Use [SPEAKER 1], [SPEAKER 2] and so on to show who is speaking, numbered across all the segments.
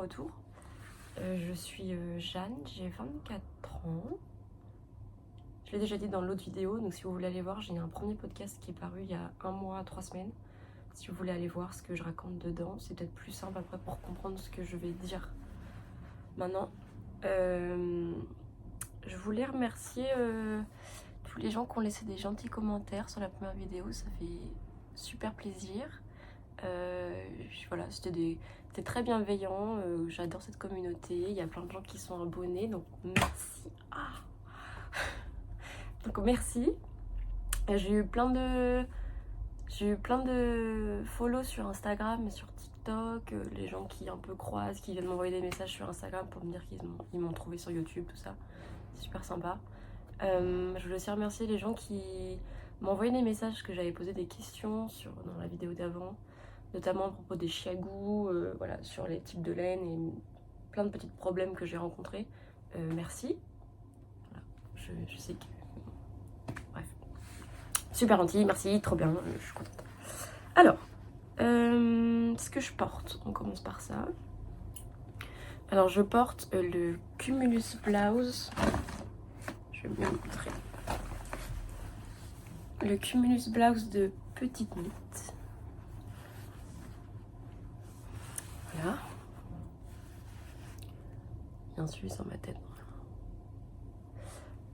[SPEAKER 1] retour. Je suis Jeanne, j'ai 24 ans. Je l'ai déjà dit dans l'autre vidéo, donc si vous voulez aller voir, j'ai un premier podcast qui est paru il y a 1 mois, 3 semaines. Si vous voulez aller voir ce que je raconte dedans, c'est peut-être plus simple après pour comprendre ce que je vais dire maintenant. Je voulais remercier tous les gens qui ont laissé des gentils commentaires sur la première vidéo, ça fait super plaisir. Voilà, c'était très bienveillant, j'adore cette communauté, il y a plein de gens qui sont abonnés, donc merci. Donc merci. J'ai eu plein de follow sur Instagram et sur TikTok, les gens qui un peu croisent, qui viennent m'envoyer des messages sur Instagram pour me dire qu'ils m'ont trouvé sur YouTube, tout ça. C'est super sympa. Je voulais aussi remercier les gens qui m'ont envoyé des messages, que j'avais posé des questions dans la vidéo d'avant, notamment à propos des chiagous, voilà, sur les types de laine et plein de petits problèmes que j'ai rencontrés. Merci. Voilà. Je sais que... Bref. Super gentil, merci, trop bien, je suis contente. Alors, ce que je porte, on commence par ça. Alors, je porte le Cumulus Blouse. Je vais bien le montrer. Le Cumulus Blouse de Petite Knit. Voilà. Bien sûr, sur ma tête.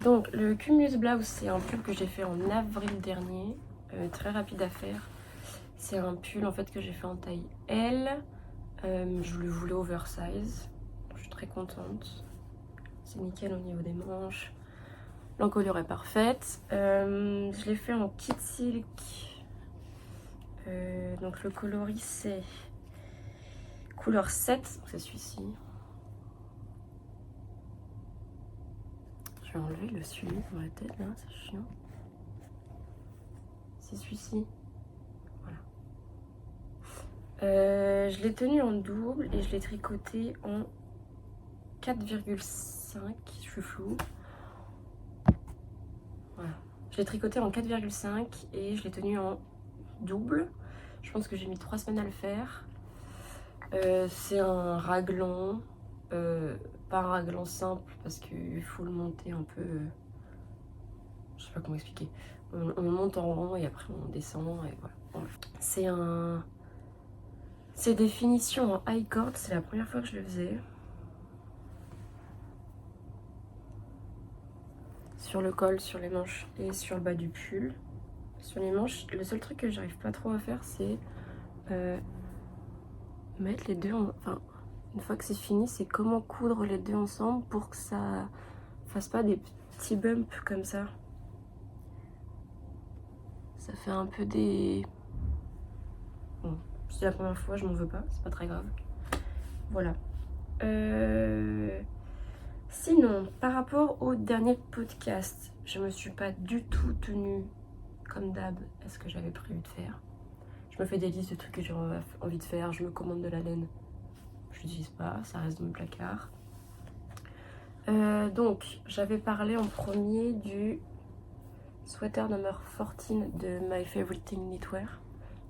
[SPEAKER 1] Donc, le Cumulus Blouse, c'est un pull que j'ai fait en avril dernier. Très rapide à faire. C'est un pull en fait que j'ai fait en taille L. Je le voulais oversize. Je suis très contente. C'est nickel au niveau des manches. L'encolure est parfaite. Je l'ai fait en kit silk. Donc le coloris c'est couleur 7. C'est celui-ci. Je vais enlever le suivi dans la tête là, c'est chiant. C'est celui-ci. Voilà. Je l'ai tenu en double et je l'ai tricoté en 4,5. Je suis floue. Voilà. Je l'ai tricoté en 4,5 et je l'ai tenu en double. Je pense que j'ai mis 3 semaines à le faire. C'est un raglan. Pas un raglan simple parce qu'il faut le monter un peu. Je sais pas comment expliquer. On le monte en rond et après on descend et voilà. C'est des finitions en high cord. C'est la première fois que je le faisais. Sur le col, sur les manches et sur le bas du pull. Sur les manches, le seul truc que j'arrive pas trop à faire, c'est mettre les deux enfin, une fois que c'est fini, c'est comment coudre les deux ensemble pour que ça fasse pas des petits bumps comme ça. Ça fait un peu des... Bon, c'est la première fois, je m'en veux pas, c'est pas très grave. Voilà. Sinon, par rapport au dernier podcast, je me suis pas du tout tenue comme d'hab à ce que j'avais prévu de faire. Je me fais des listes de trucs que j'ai envie de faire, je me commande de la laine. Je l'utilise pas, ça reste dans mon placard. Donc, j'avais parlé en premier du sweater number 14 de My Favorite Thing Knitwear,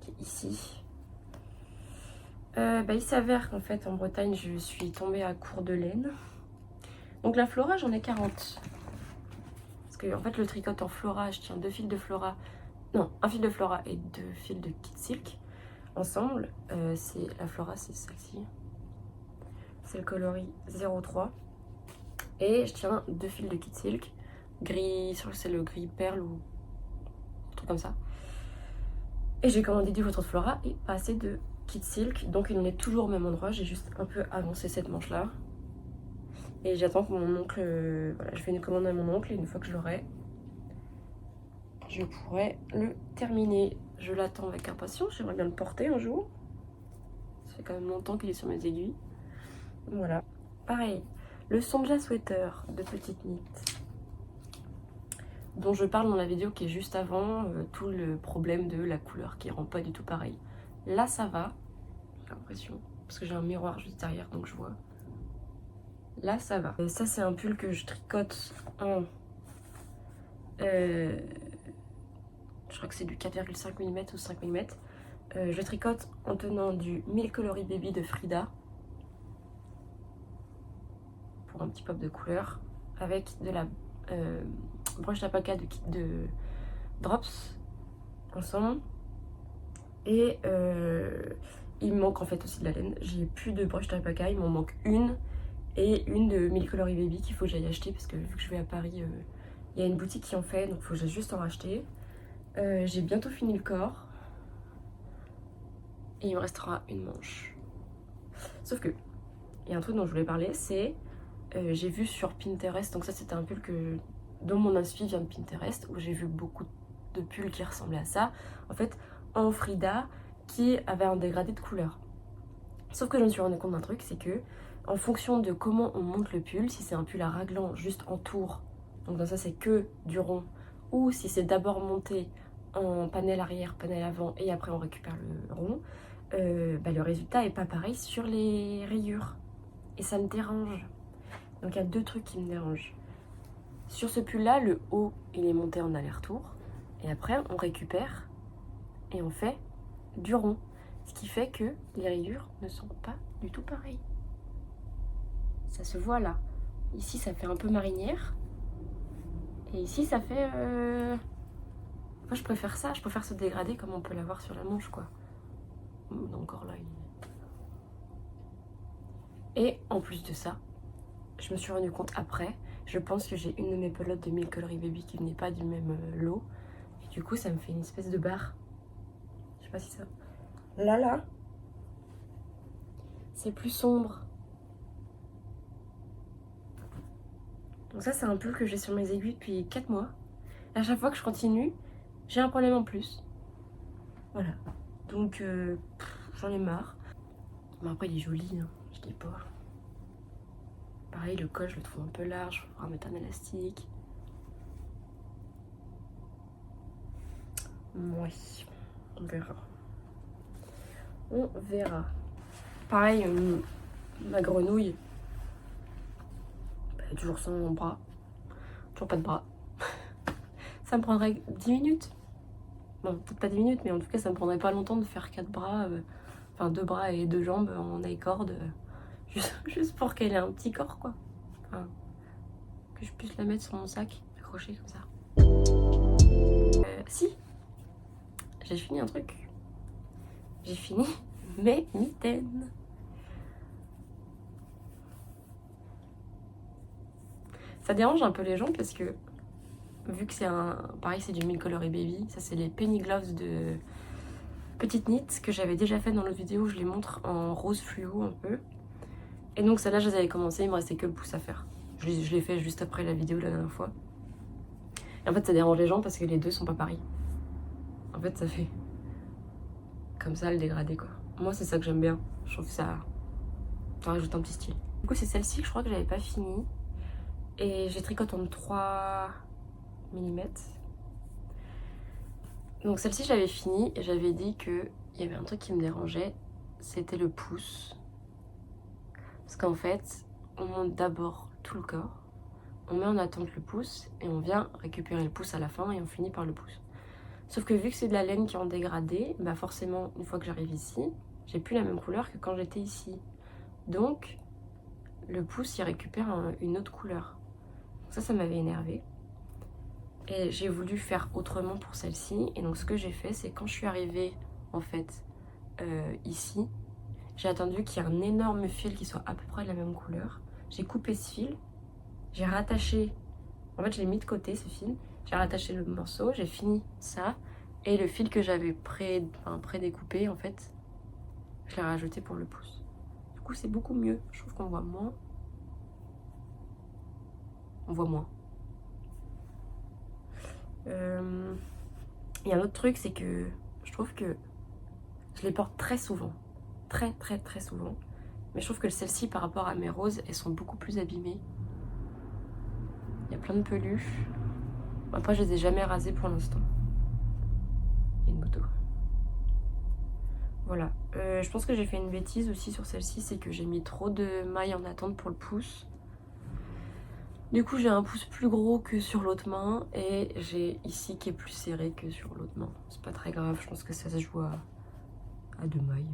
[SPEAKER 1] qui est ici. Il s'avère qu'en fait, en Bretagne, je suis tombée à court de laine. Donc la Flora, j'en ai 40. Parce que en fait, le tricot en Flora, je tiens 2 fils de Flora. Non, un fil de Flora et 2 fils de Kit Silk ensemble. La Flora, c'est celle-ci. C'est le coloris 03. Et je tiens 2 fils de Kit Silk. Gris, je crois que c'est le gris perle ou un truc comme ça. Et j'ai commandé du vôtre de Flora et pas assez de Kit Silk. Donc il en est toujours au même endroit. J'ai juste un peu avancé cette manche-là. Et j'attends que mon oncle... voilà, je fais une commande à mon oncle et une fois que je l'aurai, je pourrai le terminer. Je l'attends avec impatience. J'aimerais bien le porter un jour. Ça fait quand même longtemps qu'il est sur mes aiguilles. Voilà. Pareil, le Sonja Sweater de Petite Knit, dont je parle dans la vidéo qui est juste avant, tout le problème de la couleur qui rend pas du tout pareil. Là ça va, j'ai l'impression, parce que j'ai un miroir juste derrière donc je vois. Là ça va. Ça c'est un pull que je tricote en... je crois que c'est du 4,5 mm ou 5 mm. Je tricote en tenant du 1000 Coloris Baby de Frida. pour un petit pop de couleur avec de la broche d'alpaca de Drops ensemble. Et il me manque en fait aussi de la laine. J'ai plus de broche d'alpaca, il m'en manque une. Et une de Milk Colory Baby qu'il faut que j'aille acheter parce que vu que je vais à Paris, il y a une boutique qui en fait, donc il faut que j'aille juste en racheter. J'ai bientôt fini le corps. Et il me restera une manche. Sauf que, il y a un truc dont je voulais parler, c'est j'ai vu sur Pinterest, donc ça c'était un pull dont mon inspi vient de Pinterest, où j'ai vu beaucoup de pulls qui ressemblaient à ça, en fait en Frida, qui avait un dégradé de couleur. Sauf que je me suis rendu compte d'un truc, c'est que en fonction de comment on monte le pull, si c'est un pull à raglan juste en tour, donc dans ça c'est que du rond, ou si c'est d'abord monté en panel arrière, panel avant et après on récupère le rond, le résultat est pas pareil sur les rayures. Et ça me dérange. Donc il y a deux trucs qui me dérangent. Sur ce pull là, le haut il est monté en aller-retour, et après on récupère et on fait du rond. Ce qui fait que les rayures ne sont pas du tout pareilles. Ça se voit là. Ici ça fait un peu marinière. Et ici ça fait... Moi je préfère ça, je préfère ce dégradé comme on peut l'avoir sur la manche quoi. Encore là. Et en plus de ça, je me suis rendu compte après, je pense que j'ai une de mes pelotes de Milk Colory Baby qui venait pas du même lot. Et du coup ça me fait une espèce de barre. Je sais pas si ça... Là, c'est plus sombre. Donc ça c'est un pull que j'ai sur mes aiguilles depuis 4 mois. Et à chaque fois que je continue, j'ai un problème en plus. Voilà. Donc j'en ai marre. Mais après il est joli, hein. Je dis pas. Pareil le col je le trouve un peu large, il faudra mettre un élastique. Oui, on verra. On verra. Pareil, ma grenouille, elle est toujours sans bras. Toujours pas de bras. Ça me prendrait 10 minutes. Bon, peut-être pas 10 minutes, mais en tout cas, ça me prendrait pas longtemps de faire 4 bras, enfin 2 bras et 2 jambes en I-cord, juste pour qu'elle ait un petit corps, quoi. Enfin, que je puisse la mettre sur mon sac, accrochée comme ça. Si, j'ai fini un truc. J'ai fini mes mitaines. Ça dérange un peu les gens parce que vu que c'est pareil c'est du Milk Colory Baby, ça c'est les Penny Gloves de Petite Knit que j'avais déjà fait dans l'autre vidéo, je les montre en rose fluo un peu. Et donc celle-là je les avais commencé, il me restait que le pouce à faire. Je l'ai fait juste après la vidéo la dernière fois. Et en fait ça dérange les gens parce que les deux sont pas pareils. En fait ça fait comme ça le dégradé quoi. Moi c'est ça que j'aime bien, je trouve que ça rajoute un petit style. Du coup c'est celle-ci que je crois que j'avais pas fini. Et j'ai tricoté en 3 mm. Donc celle-ci j'avais fini et j'avais dit qu'il y avait un truc qui me dérangeait, c'était le pouce. Parce qu'en fait, on monte d'abord tout le corps, on met en attente le pouce et on vient récupérer le pouce à la fin et on finit par le pouce. Sauf que vu que c'est de la laine qui est en dégradé, bah forcément une fois que j'arrive ici, j'ai plus la même couleur que quand j'étais ici. Donc le pouce il récupère une autre couleur. Ça m'avait énervé. Et j'ai voulu faire autrement pour celle-ci. Et donc ce que j'ai fait, c'est quand je suis arrivée en fait ici, j'ai attendu qu'il y ait un énorme fil qui soit à peu près de la même couleur. J'ai coupé ce fil, j'ai rattaché, en fait je l'ai mis de côté ce fil, j'ai rattaché le morceau, j'ai fini ça. Et le fil que j'avais pré-découpé en fait, je l'ai rajouté pour le pouce. Du coup c'est beaucoup mieux, je trouve qu'on voit moins. On voit moins. Et un autre truc, c'est que je trouve que je les porte très souvent. Très souvent. Mais je trouve que celles-ci, par rapport à mes roses, elles sont beaucoup plus abîmées. Il y a plein de peluches. Après, je les ai jamais rasées pour l'instant. Il y a une moto. Voilà. Je pense que j'ai fait une bêtise aussi sur celle-ci, c'est que j'ai mis trop de mailles en attente pour le pouce. Du coup j'ai un pouce plus gros que sur l'autre main et j'ai ici qui est plus serré que sur l'autre main. C'est pas très grave, je pense que ça se joue à 2 mailles.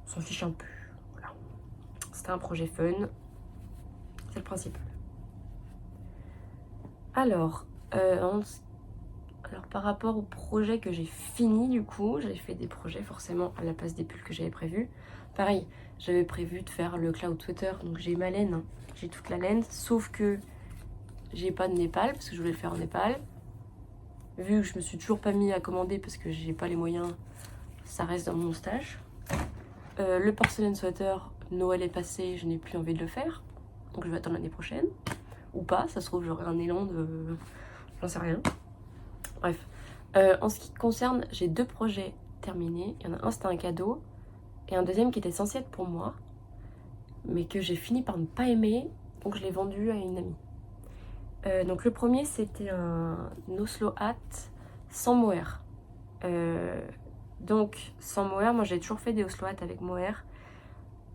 [SPEAKER 1] On s'en fiche un peu, voilà. C'était un projet fun. c'est le principal. Alors, alors par rapport au projet que j'ai fini du coup, j'ai fait des projets forcément à la place des pulls que j'avais prévus. Pareil, j'avais prévu de faire le cloud sweater, donc j'ai ma laine, hein. J'ai toute la laine, sauf que j'ai pas de Népal parce que je voulais le faire en Népal. Vu que je me suis toujours pas mis à commander parce que j'ai pas les moyens, ça reste dans mon stage. Le porcelain sweater, Noël est passé, je n'ai plus envie de le faire, donc je vais attendre l'année prochaine. Ou pas, ça se trouve j'aurai un élan de... j'en sais rien. Bref. En ce qui concerne, j'ai 2 projets terminés. Il y en a un, c'était un cadeau, et un deuxième qui était censé être pour moi, mais que j'ai fini par ne pas aimer, donc je l'ai vendu à une amie. Donc le premier, c'était un Oslo hat sans mohair. Donc sans mohair, moi j'ai toujours fait des Oslo hats avec mohair.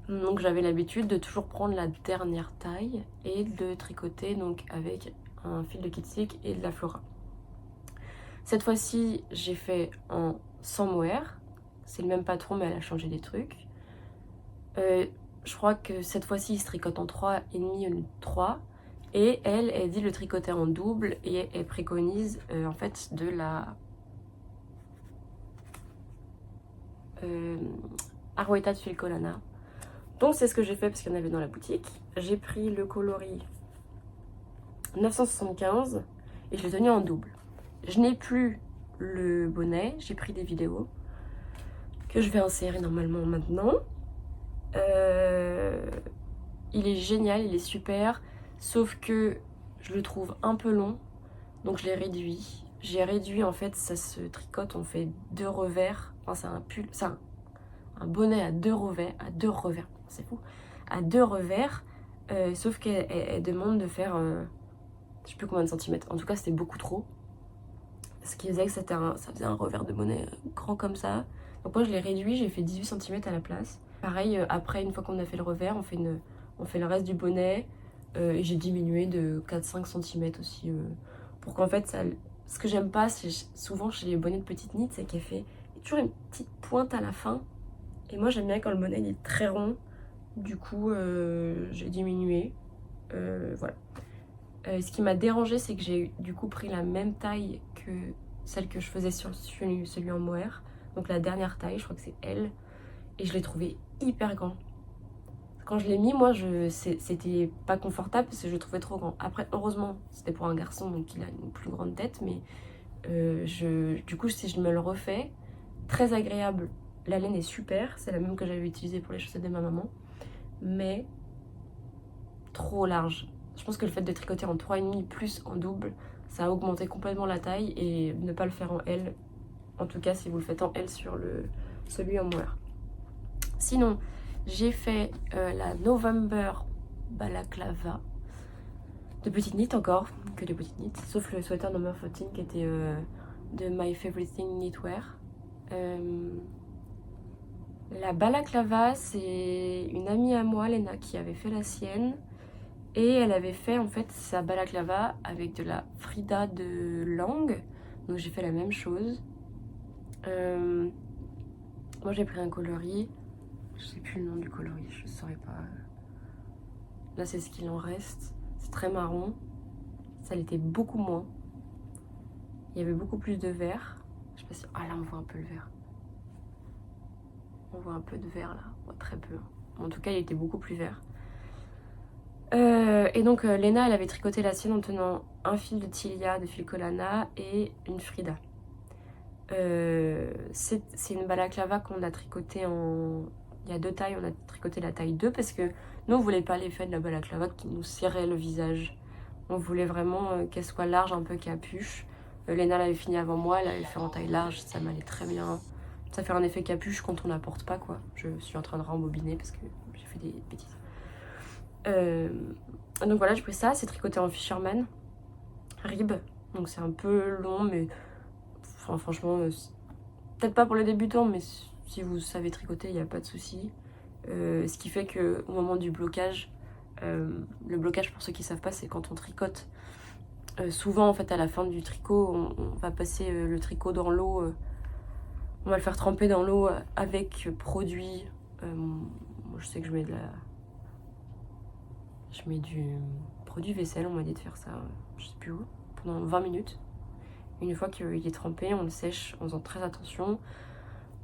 [SPEAKER 1] Donc j'avais l'habitude de toujours prendre la dernière taille et de tricoter donc avec un fil de Kitsik et de la Flora. Cette fois-ci, j'ai fait en sans mohair. C'est le même patron, mais elle a changé des trucs. Je crois que cette fois-ci, il se tricote en 3,5 au lieu de 3. Et elle dit le tricoter en double et elle préconise en fait de la Arweta de Filcolana. Donc c'est ce que j'ai fait parce qu'il y en avait dans la boutique. J'ai pris le coloris 975 et je l'ai tenu en double. Je n'ai plus le bonnet, j'ai pris des vidéos que je vais insérer normalement maintenant. Il est génial, il est super, sauf que je le trouve un peu long, donc je l'ai réduit. J'ai réduit en fait, ça se tricote, on fait 2 revers, enfin c'est un pull, c'est un bonnet à 2 revers, c'est fou, à 2 revers, sauf qu'elle demande de faire, je sais plus combien de centimètres, en tout cas c'était beaucoup trop. Ce qui faisait que ça faisait un revers de bonnet grand comme ça. Donc moi je l'ai réduit, j'ai fait 18 cm à la place. Pareil, après une fois qu'on a fait le revers, on fait le reste du bonnet. Et j'ai diminué de 4-5 cm aussi. Pour qu'en fait, ce que j'aime pas, c'est souvent chez les bonnets de petite nid, c'est qu'il y a toujours une petite pointe à la fin. Et moi j'aime bien quand le bonnet il est très rond. Du coup, j'ai diminué. Voilà. Ce qui m'a dérangé, c'est que j'ai du coup pris la même taille que celle que je faisais sur celui en mohair. Donc la dernière taille, je crois que c'est L. Et je l'ai trouvé hyper grand. Quand je l'ai mis, moi, c'était pas confortable parce que je le trouvais trop grand. Après, heureusement, c'était pour un garçon, donc il a une plus grande tête. Mais du coup, si je me le refais, très agréable. La laine est super. C'est la même que j'avais utilisée pour les chaussettes de ma maman. Mais trop large. Je pense que le fait de tricoter en 3,5 plus en double, ça a augmenté complètement la taille et ne pas le faire en L. En tout cas, si vous le faites en L sur celui en mohair. Sinon, j'ai fait la November Balaclava de petite knit encore, que de petite knit, sauf le sweater number 14 qui était de My Favorite Thing Knitwear. La Balaclava, c'est une amie à moi, Lena, qui avait fait la sienne. Et elle avait fait en fait sa balaclava avec de la Frida de Lang. Donc j'ai fait la même chose. Moi j'ai pris un coloris. Je sais plus le nom du coloris, je ne saurais pas. Là c'est ce qu'il en reste. C'est très marron. Ça l'était beaucoup moins. Il y avait beaucoup plus de vert. Je sais pas si... Ah là on voit un peu le vert. On voit un peu de vert là. On voit très peu. En tout cas il était beaucoup plus vert. Et donc Lena elle avait tricoté la sienne en tenant un fil de Tilia de Filcolana et une Frida. C'est une balaclava qu'on a tricoté en... Il y a 2 tailles, on a tricoté la taille 2 parce que nous on voulait pas l'effet de la balaclava qui nous serrait le visage. On voulait vraiment qu'elle soit large, un peu capuche. Lena l'avait fini avant moi, elle avait fait en taille large, ça m'allait très bien. Ça fait un effet capuche quand on la porte pas quoi. Je suis en train de rembobiner parce que j'ai fait des bêtises. Donc voilà, j'ai pris ça, c'est tricoté en Fisherman Rib, donc c'est un peu long, mais enfin, franchement, peut-être pas pour les débutants, mais si vous savez tricoter, il n'y a pas de souci. Ce qui fait qu'au moment du blocage, le blocage pour ceux qui ne savent pas, c'est quand on tricote. Souvent, en fait, à la fin du tricot, on va passer le tricot dans l'eau, on va le faire tremper dans l'eau avec produit. Moi, je sais que je mets de la... Je mets du produit vaisselle, on m'a dit de faire ça, je sais plus où, pendant 20 minutes. Une fois qu'il est trempé, on le sèche en faisant très attention.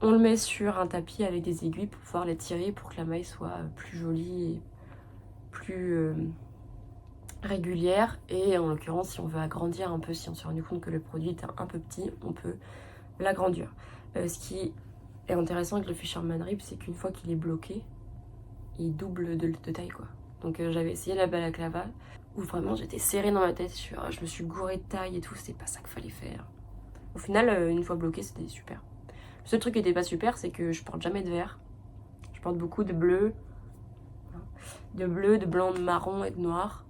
[SPEAKER 1] On le met sur un tapis avec des aiguilles pour pouvoir l'étirer pour que la maille soit plus jolie et plus régulière. Et en l'occurrence, si on veut agrandir un peu, si on s'est rendu compte que le produit était un peu petit, on peut l'agrandir. Ce qui est intéressant avec le Fisherman Rib, c'est qu'une fois qu'il est bloqué, il double de taille, quoi. Donc j'avais essayé la balaclava, où vraiment j'étais serrée dans ma tête, je me suis gourée de taille et tout, c'était pas ça qu'il fallait faire. Au final, une fois bloqué, c'était super. Le seul truc qui était pas super, c'est que je porte jamais de vert. Je porte beaucoup de bleu, de blanc, de marron et de noir.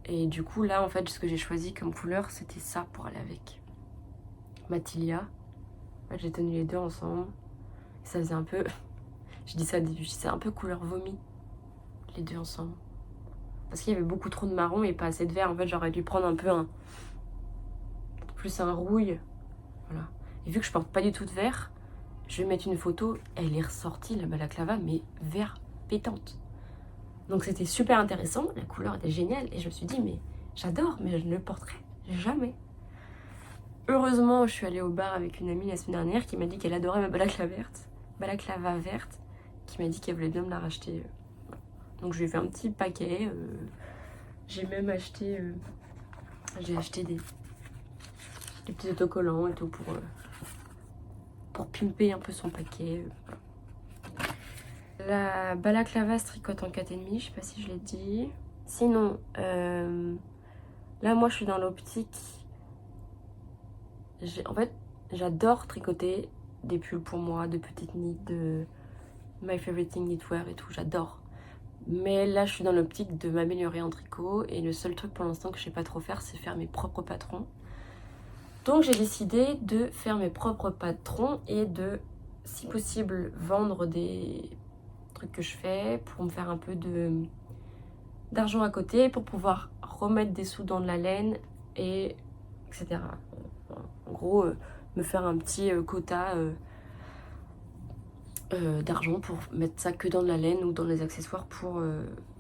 [SPEAKER 1] Et du coup, là, en fait, ce que j'ai choisi comme couleur, c'était ça pour aller avec. Matilia. En fait, j'ai tenu les deux ensemble. Et ça faisait un peu... je dis ça au début, c'est un peu couleur vomi, les deux ensemble. Parce qu'il y avait beaucoup trop de marron et pas assez de vert. En fait, j'aurais dû prendre un peu plus un rouille. Voilà. Et vu que je porte pas du tout de vert, je vais mettre une photo. Elle est ressortie, la balaclava, mais vert pétante. Donc c'était super intéressant. La couleur était géniale. Et je me suis dit, mais j'adore, mais je ne le porterai jamais. Heureusement, je suis allée au bar avec une amie la semaine dernière qui m'a dit qu'elle adorait ma balaclava verte, qui m'a dit qu'elle voulait bien me la racheter. Donc je lui ai fait un petit paquet. J'ai même acheté... j'ai acheté des petits autocollants et tout pour pimper un peu son paquet. La balaclava se tricote en 4,5, je sais pas si je l'ai dit. Sinon, là moi je suis dans l'optique... En fait, j'adore tricoter des pulls pour moi, de petites knits, de My Favorite Thing Knitwear et tout, j'adore. Mais là, je suis dans l'optique de m'améliorer en tricot et le seul truc pour l'instant que je sais pas trop faire, c'est faire mes propres patrons. Donc j'ai décidé de faire mes propres patrons et de, si possible, vendre des trucs que je fais pour me faire un peu d'argent à côté, pour pouvoir remettre des sous dans de la laine, et etc. En gros, me faire un petit quota d'argent pour mettre ça que dans de la laine ou dans les accessoires pour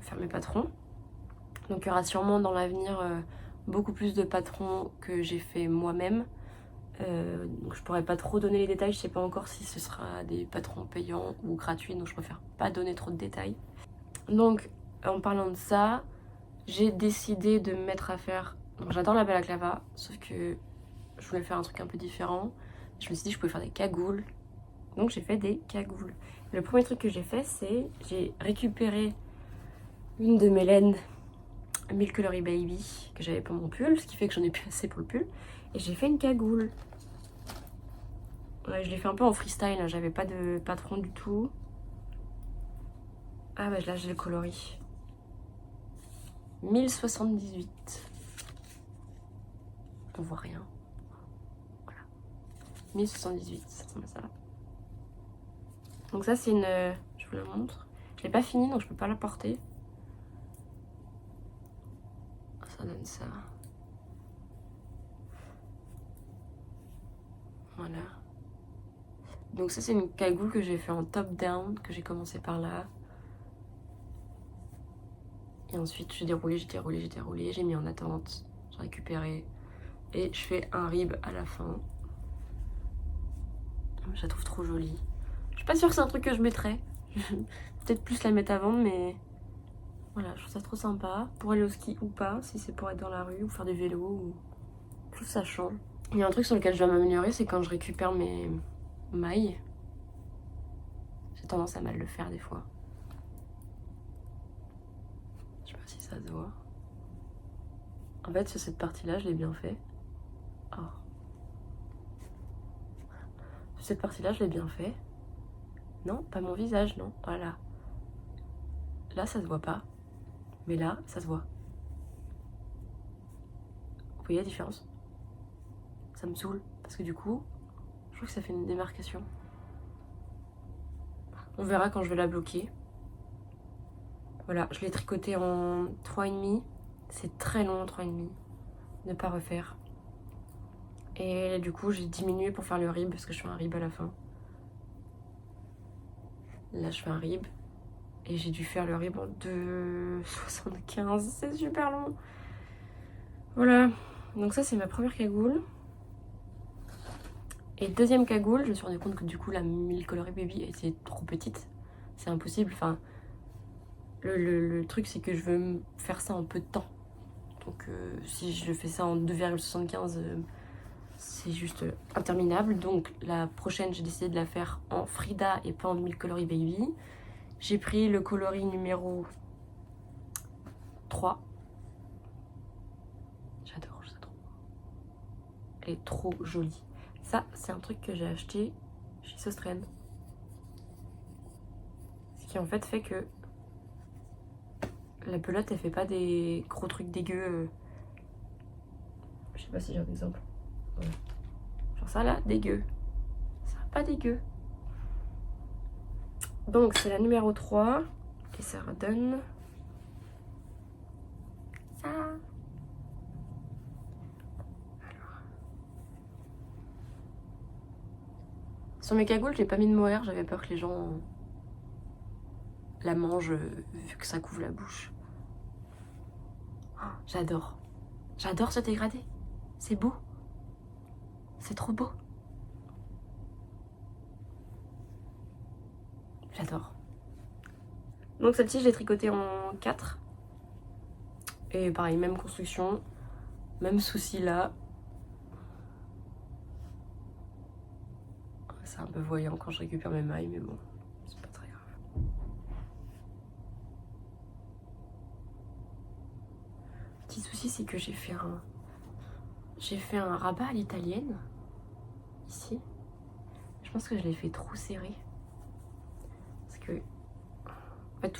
[SPEAKER 1] faire mes patrons. Donc il y aura sûrement dans l'avenir beaucoup plus de patrons que j'ai fait moi-même. Donc je pourrais pas trop donner les détails, je sais pas encore si ce sera des patrons payants ou gratuits, donc je préfère pas donner trop de détails. Donc en parlant de ça, j'ai décidé de me mettre à faire... Donc j'adore la balaclava, sauf que je voulais faire un truc un peu différent. Je me suis dit que je pouvais faire des cagoules. Donc j'ai fait des cagoules. Le premier truc que j'ai fait, c'est j'ai récupéré une de mes laines Milk Colory Baby que j'avais pour mon pull, ce qui fait que j'en ai plus assez pour le pull. Et j'ai fait une cagoule. Ouais, je l'ai fait un peu en freestyle, hein. J'avais pas de patron du tout. Ah bah là j'ai le coloris. 1078. On voit rien. Voilà. 1078, ça ressemble à ça. Donc ça c'est une... je vous la montre. Je l'ai pas fini donc je peux pas la porter. Ça donne ça. Voilà. Donc ça c'est une cagoule que j'ai fait en top down, que j'ai commencé par là. Et ensuite j'ai déroulé, j'ai mis en attente, j'ai récupéré. Et je fais un rib à la fin. Je la trouve trop jolie. Je suis pas sûre que c'est un truc que je mettrais. Peut-être plus la mettre à vendre, mais voilà, je trouve ça trop sympa. Pour aller au ski ou pas, si c'est pour être dans la rue ou faire du vélo. Ou... je trouve ça change. Il y a un truc sur lequel je dois m'améliorer, c'est quand je récupère mes mailles. J'ai tendance à mal le faire des fois. Je sais pas si ça se voit. En fait, sur cette partie-là, je l'ai bien fait. Oh. Sur cette partie-là, je l'ai bien fait. Non, pas mon visage, non. Voilà. Là, ça se voit pas. Mais là, ça se voit. Vous voyez la différence? Ça me saoule. Parce que du coup, je trouve que ça fait une démarcation. On verra quand je vais la bloquer. Voilà, je l'ai tricoté en 3,5. C'est très long, 3,5. Ne pas refaire. Et du coup, j'ai diminué pour faire le rib, parce que je fais un rib à la fin. Là, je fais un rib. Et j'ai dû faire le ruban de 75, c'est super long. Voilà, donc ça c'est ma première cagoule. Et deuxième cagoule, je me suis rendu compte que du coup la Milk Coloris Baby était trop petite. C'est impossible, enfin... Le truc c'est que je veux faire ça en peu de temps. Donc si je fais ça en 2,75, c'est juste interminable. Donc la prochaine, j'ai décidé de la faire en Frida et pas en Milk Coloris Baby. J'ai pris le coloris numéro 3. J'adore, je sais trop. Elle est trop jolie. Ça, c'est un truc que j'ai acheté chez Sostrand. Ce qui en fait que la pelote, elle fait pas des gros trucs dégueux. Je sais pas si j'ai un exemple. Voilà. Genre ça là, dégueu. Ça pas dégueu. Donc c'est la numéro 3. Et ça redonne ça. Sur mes cagoules, j'ai pas mis de mohair, j'avais peur que les gens la mangent vu que ça couvre la bouche. Oh, j'adore. J'adore ce dégradé. C'est beau. C'est trop beau. J'adore. Donc celle-ci, je l'ai tricotée en 4. Et pareil, même construction, même souci là. C'est un peu voyant quand je récupère mes mailles, mais bon, c'est pas très grave. Petit souci, c'est que j'ai fait un rabat à l'italienne, ici. Je pense que je l'ai fait trop serré. Parce que en fait,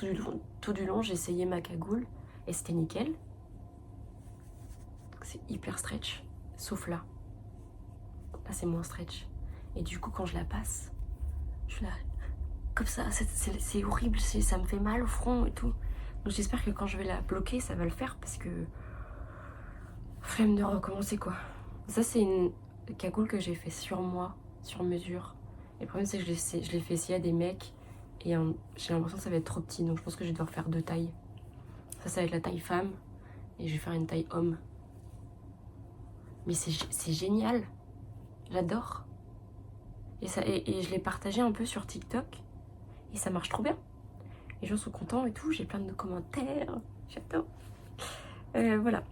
[SPEAKER 1] tout du long, j'ai essayé ma cagoule et c'était nickel. C'est hyper stretch, sauf là. Là, c'est moins stretch. Et du coup, quand je la passe, je suis là, comme ça, c'est horrible, ça me fait mal au front et tout. Donc j'espère que quand je vais la bloquer, ça va le faire parce que... Flemme de recommencer quoi. Ça, c'est une cagoule que j'ai fait sur moi, sur mesure. Et le problème, c'est que je l'ai fait essayer à des mecs et j'ai l'impression que ça va être trop petit. Donc je pense que je vais devoir faire 2 tailles. Ça va être la taille femme et je vais faire une taille homme. Mais c'est génial. J'adore. Et je l'ai partagé un peu sur TikTok. Et ça marche trop bien. Les gens sont contents et tout. J'ai plein de commentaires. J'adore. Voilà.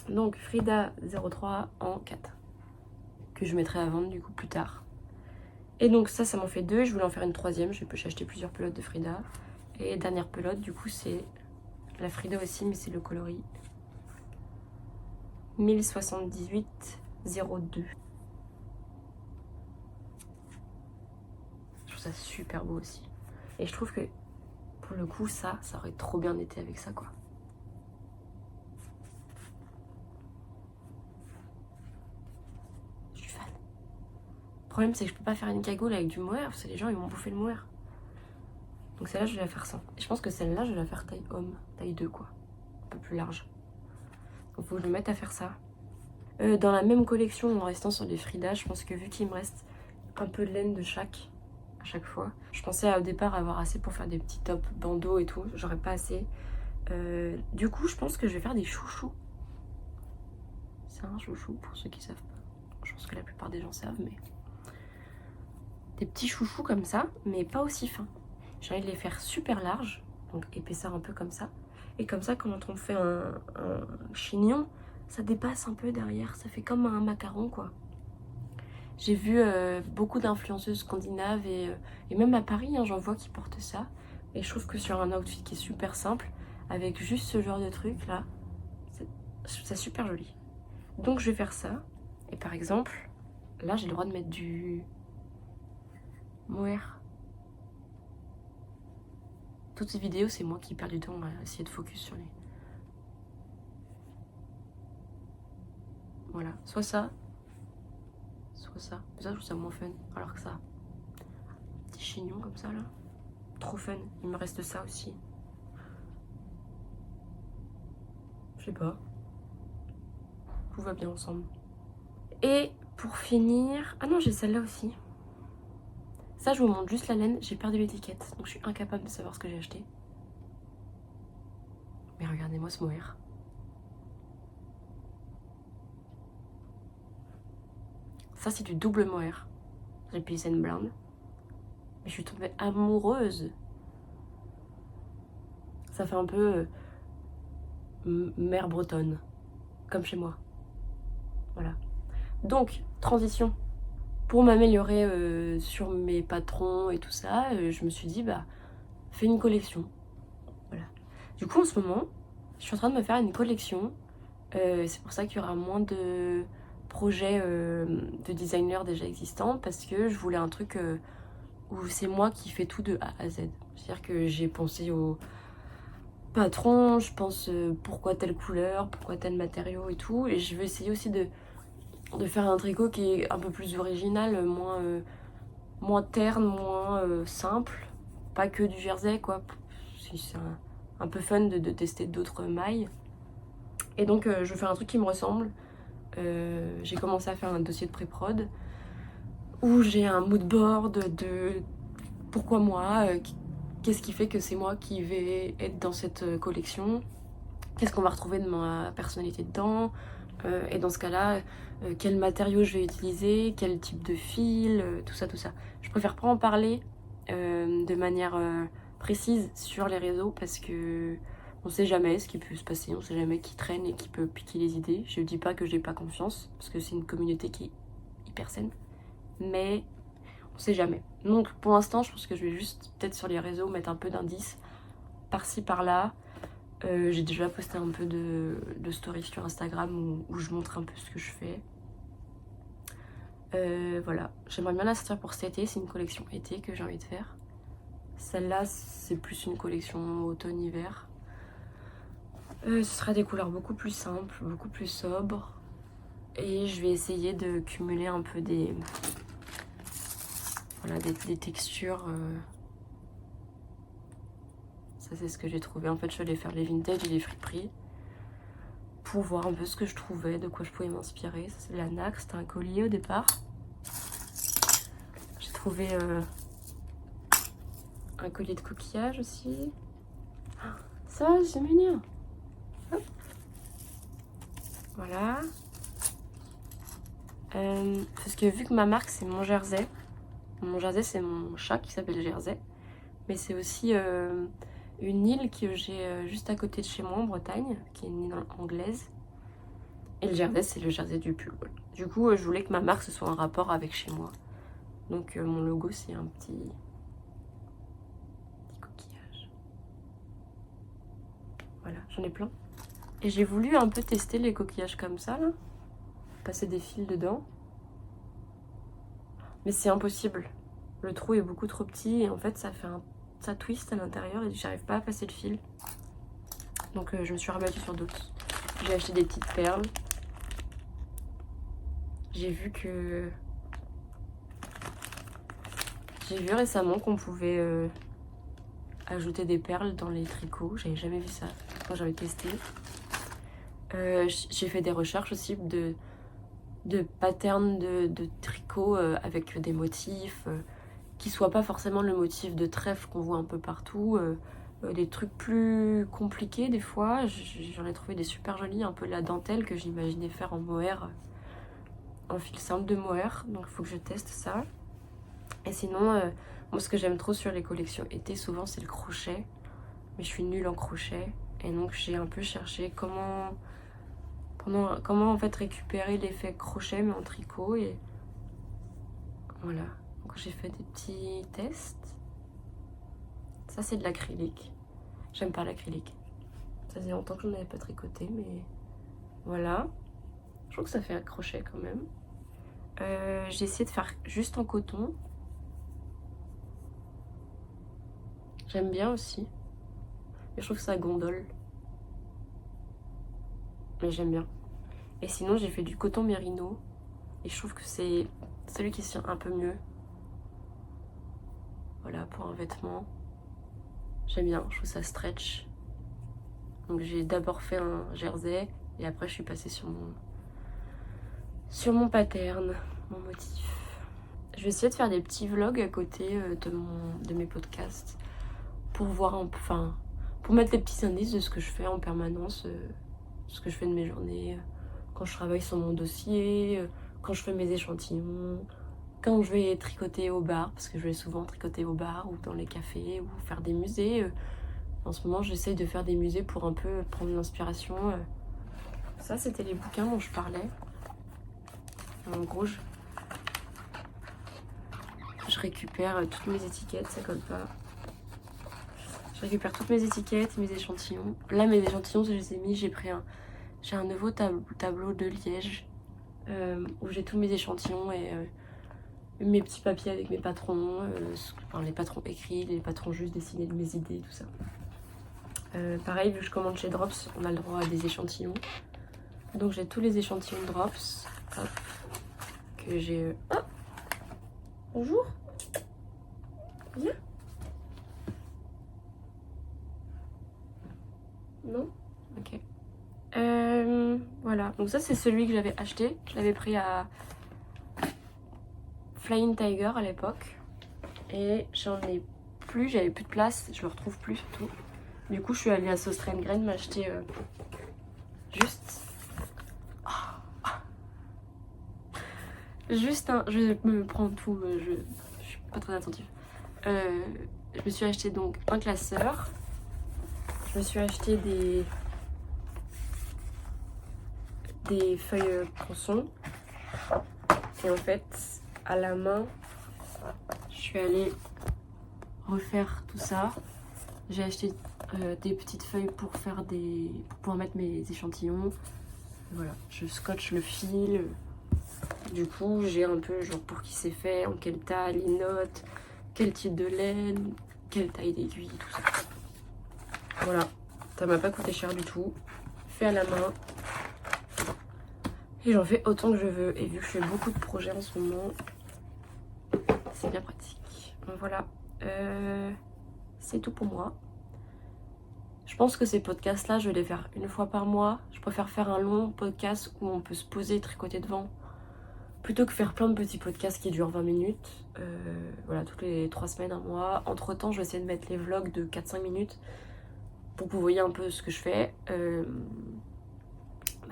[SPEAKER 1] Donc Frida 03 en 4. Que je mettrai à vendre du coup plus tard. Et donc ça m'en fait 2. Je voulais en faire une 3e. J'ai acheté plusieurs pelotes de Frida. Et dernière pelote, du coup, c'est la Frida aussi, mais c'est le coloris 1078-02. Je trouve ça super beau aussi. Et je trouve que pour le coup, ça aurait trop bien été avec ça, quoi. Je suis fan. Le problème, c'est que je peux pas faire une cagoule avec du mohair, parce que les gens, ils vont bouffer le mohair. Donc celle-là, je vais la faire sans. Et je pense que celle-là, je vais la faire taille homme, taille 2, quoi. Un peu plus large. Donc faut que je me mette à faire ça. Dans la même collection, en restant sur les Frida, je pense que vu qu'il me reste un peu de laine de chaque, à chaque fois, je pensais au départ avoir assez pour faire des petits tops bandeaux et tout. J'aurais pas assez. Du coup, je pense que je vais faire des chouchous. C'est un chouchou pour ceux qui savent pas. Je pense que la plupart des gens savent, mais... Des petits chouchous comme ça, mais pas aussi fins. J'ai envie de les faire super larges, donc épaisseur un peu comme ça. Et comme ça, quand on fait un chignon, ça dépasse un peu derrière. Ça fait comme un macaron, quoi. J'ai vu beaucoup d'influenceuses scandinaves et même à Paris, hein, j'en vois qui portent ça. Et je trouve que sur un outfit qui est super simple, avec juste ce genre de truc là, c'est super joli. Donc je vais faire ça. Et par exemple, là j'ai le droit de mettre du mohair. Toutes ces vidéos, c'est moi qui perds du temps à essayer de focus sur les... Voilà, soit ça, soit ça. Mais ça, je trouve ça moins fun. Alors que ça, petit chignon comme ça là, trop fun. Il me reste ça aussi. Je sais pas. Tout va bien ensemble. Et pour finir... Ah non, j'ai celle-là aussi. Ça, je vous montre juste la laine, j'ai perdu l'étiquette, donc je suis incapable de savoir ce que j'ai acheté. Mais regardez-moi ce mohair. Ça, c'est du double mohair. J'ai Peace and Brown. Mais je suis tombée amoureuse. Ça fait un peu mère bretonne, comme chez moi. Voilà. Donc, transition. Pour m'améliorer sur mes patrons et tout ça, je me suis dit, bah, fais une collection. Voilà. Du coup, en ce moment, je suis en train de me faire une collection. C'est pour ça qu'il y aura moins de projets de designers déjà existants, parce que je voulais un truc où c'est moi qui fais tout de A à Z. C'est-à-dire que j'ai pensé au patron, je pense pourquoi telle couleur, pourquoi tel matériau et tout. Et je vais essayer aussi de faire un tricot qui est un peu plus original, moins terne, moins simple. Pas que du jersey, quoi. C'est un peu fun de tester d'autres mailles. Et donc, je vais faire un truc qui me ressemble. J'ai commencé à faire un dossier de pré-prod où j'ai un mood board de pourquoi moi, qu'est-ce qui fait que c'est moi qui vais être dans cette collection, qu'est-ce qu'on va retrouver de ma personnalité dedans, et dans ce cas-là, quel matériau je vais utiliser, quel type de fil, tout ça, tout ça. Je préfère pas en parler de manière précise sur les réseaux parce que on sait jamais ce qui peut se passer, on sait jamais qui traîne et qui peut piquer les idées. Je dis pas que j'ai pas confiance parce que c'est une communauté qui est hyper saine, mais on sait jamais. Donc pour l'instant, je pense que je vais juste peut-être sur les réseaux mettre un peu d'indices par-ci par-là. J'ai déjà posté un peu de stories sur Instagram où je montre un peu ce que je fais. Voilà, j'aimerais bien la sortir pour cet été, c'est une collection été que j'ai envie de faire. Celle-là, c'est plus une collection automne-hiver. Ce sera des couleurs beaucoup plus simples, beaucoup plus sobres. Et je vais essayer de cumuler un peu des textures. Ça, c'est ce que j'ai trouvé. En fait, je suis allée faire les vintage et les friperies pour voir un peu ce que je trouvais, de quoi je pouvais m'inspirer. Ça, c'est de la nacre, c'était un collier au départ. J'ai trouvé un collier de coquillage aussi. Ça, c'est mignon. Hop. Voilà. Parce que vu que ma marque, c'est mon jersey c'est mon chat qui s'appelle Jersey. Mais c'est aussi une île que j'ai juste à côté de chez moi en Bretagne, qui est une île anglaise. Et le jersey, c'est le jersey du pull. Voilà. Du coup, je voulais que ma marque, ce soit en rapport avec chez moi. Donc mon logo, c'est un petit coquillage. Voilà, j'en ai plein. Et j'ai voulu un peu tester les coquillages comme ça, là. Passer des fils dedans. Mais c'est impossible. Le trou est beaucoup trop petit et en fait, ça twist à l'intérieur et j'arrive pas à passer le fil. Donc je me suis rabattue sur d'autres. J'ai acheté des petites perles. J'ai vu récemment qu'on pouvait ajouter des perles dans les tricots. J'avais jamais vu ça quand j'avais testé. J'ai fait des recherches aussi de patterns de tricot avec des motifs qui soient pas forcément le motif de trèfle qu'on voit un peu partout. Des trucs plus compliqués des fois. J'en ai trouvé des super jolis, un peu la dentelle que j'imaginais faire en mohair. En fil simple de mohair, donc il faut que je teste ça. Et sinon, moi ce que j'aime trop sur les collections été souvent c'est le crochet, mais je suis nulle en crochet et donc j'ai un peu cherché comment en fait récupérer l'effet crochet mais en tricot et voilà. Donc j'ai fait des petits tests. Ça c'est de l'acrylique. J'aime pas l'acrylique. Ça faisait longtemps que je n'en avais pas tricoté, mais voilà. Je trouve que ça fait un crochet quand même. J'ai essayé de faire juste en coton. J'aime bien aussi. Mais je trouve que ça gondole. Mais j'aime bien. Et sinon, j'ai fait du coton mérino. Et je trouve que c'est celui qui se tient un peu mieux. Voilà, pour un vêtement. J'aime bien, je trouve ça stretch. Donc j'ai d'abord fait un jersey. Et après, je suis passée sur mon pattern, mon motif. Je vais essayer de faire des petits vlogs à côté de mes podcasts pour voir pour mettre les petits indices de ce que je fais en permanence, ce que je fais de mes journées, quand je travaille sur mon dossier, quand je fais mes échantillons, quand je vais tricoter au bar, parce que je vais souvent tricoter au bar ou dans les cafés ou faire des musées. En ce moment, j'essaye de faire des musées pour un peu prendre l'inspiration. Ça, c'était les bouquins dont je parlais. En gros, je récupère toutes mes étiquettes, ça colle pas. Je récupère toutes mes étiquettes, mes échantillons. Là, mes échantillons, je les ai mis, j'ai un nouveau tableau de liège où j'ai tous mes échantillons et mes petits papiers avec mes patrons, les patrons écrits, les patrons juste dessinés de mes idées, tout ça. Pareil, vu que je commande chez Drops, on a le droit à des échantillons. Donc j'ai tous les échantillons de Drops. Hop, que j'ai... Oh, bonjour. Viens. Non? Ok. Voilà, donc ça c'est celui que j'avais acheté. Je l'avais pris à Flying Tiger à l'époque. Et j'en ai plus, j'avais plus de place, je le retrouve plus surtout. Du coup je suis allée à Sauce Grain m'acheter juste... Juste un... Je me prends tout, je suis pas très attentive. Je me suis acheté donc un classeur. Je me suis acheté des feuilles tronçons. Et en fait, à la main, je suis allée refaire tout ça. J'ai acheté des petites feuilles pour pouvoir mettre mes échantillons. Voilà, je scotche le fil. Du coup, j'ai un peu genre pour qui c'est fait, en quelle taille, les notes, quel type de laine, quelle taille d'aiguille, tout ça. Voilà, ça m'a pas coûté cher du tout. Fait à la main. Et j'en fais autant que je veux. Et vu que je fais beaucoup de projets en ce moment, c'est bien pratique. Donc voilà, c'est tout pour moi. Je pense que ces podcasts-là, je vais les faire une fois par mois. Je préfère faire un long podcast où on peut se poser et tricoter devant, plutôt que faire plein de petits podcasts qui durent 20 minutes. Voilà, toutes les 3 semaines, un mois. Entre temps, je vais essayer de mettre les vlogs de 4-5 minutes pour que vous voyez un peu ce que je fais.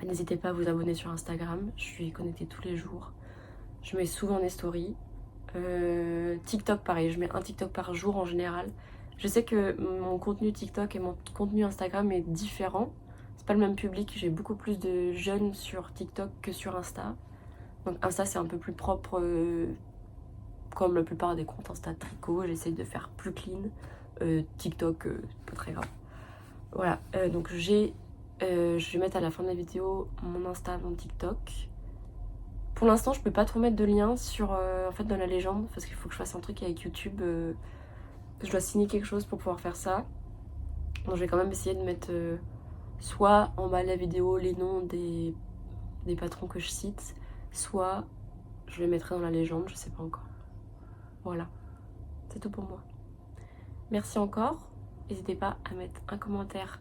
[SPEAKER 1] N'hésitez pas à vous abonner sur Instagram, je suis connectée tous les jours. Je mets souvent des stories. TikTok pareil, je mets un TikTok par jour en général. Je sais que mon contenu TikTok et mon contenu Instagram est différent. C'est pas le même public, j'ai beaucoup plus de jeunes sur TikTok que sur Insta. Donc Insta c'est un peu plus propre, comme la plupart des comptes Insta tricot. J'essaie de faire plus clean. TikTok, pas très grave. Voilà, donc je vais mettre à la fin de la vidéo mon Insta, mon TikTok. Pour l'instant, je peux pas trop mettre de lien sur, en fait, dans la légende, parce qu'il faut que je fasse un truc avec YouTube. Je dois signer quelque chose pour pouvoir faire ça. Donc je vais quand même essayer de mettre soit en bas de la vidéo les noms des patrons que je cite, soit je les mettrai dans la légende, je sais pas encore. Voilà, c'est tout pour moi. Merci encore. N'hésitez pas à mettre un commentaire,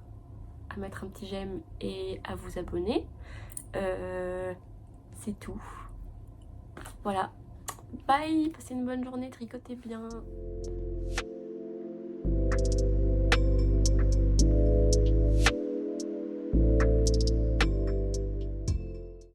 [SPEAKER 1] à mettre un petit j'aime et à vous abonner. C'est tout. Voilà. Bye. Passez une bonne journée. Tricotez bien.